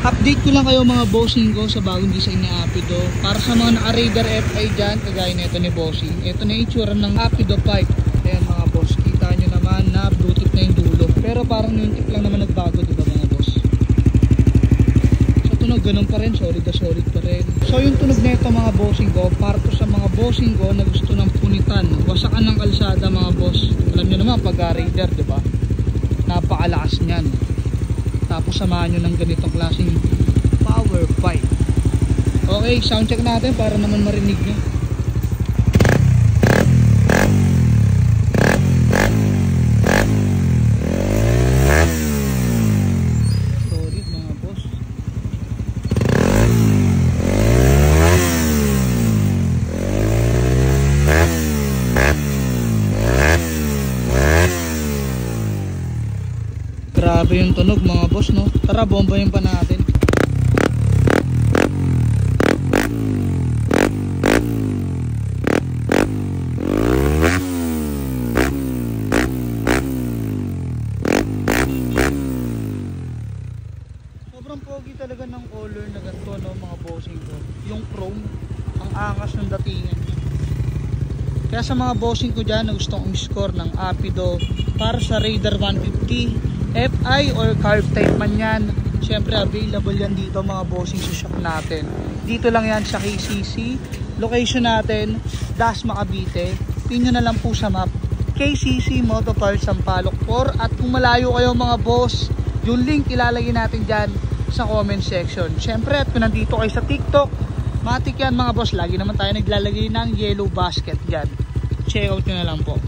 Update ko lang kayo mga bossing ko sa bagong design ni Apido. Para sa mga naka-Raider FI dyan, kagaya nito ni bossing. Ito na yung itsura ng Apido pipe. Ayan mga boss, kita nyo naman na blue tip na yung dulo. Pero parang yung tip lang naman nagbago, diba mga boss? Sa tunog, ganun pa rin, solid na solid pa rin. So yung tunog nito mga bossing ko, para to sa mga bossing ko na gusto ng punitan, wasakan ng kalsada mga boss. Alam nyo naman pag Raider, diba? Napakalakas nyan. Tapos samahan nyo ng ganitong klaseng power pipe. Okay, sound check natin para naman marinig nyo. Solid mga boss. Grabe yung tunog mga boss, no? Tara, bombayin pa natin. Sobrang pogi talaga ng color na ganito, no, mga bossing ko. Yung chrome, ang angas ng datingan niya. Kaya sa mga bossing ko dyan na gustong score ng Apido para sa Raider 150 FI or carb type man yan, syempre available yan dito mga bossing sa shop natin. Dito lang yan sa KCC. Location natin, Dasma Cavite. Pin nyo na lang po sa map, KCC Moto Parts Sampaloc 4. At kung malayo kayo mga boss, yung link ilalagay natin dyan sa comment section. Syempre at kung nandito kayo sa TikTok, matik yan mga boss, lagi naman tayo naglalagay ng yellow basket dyan. Check out nyo na lang po.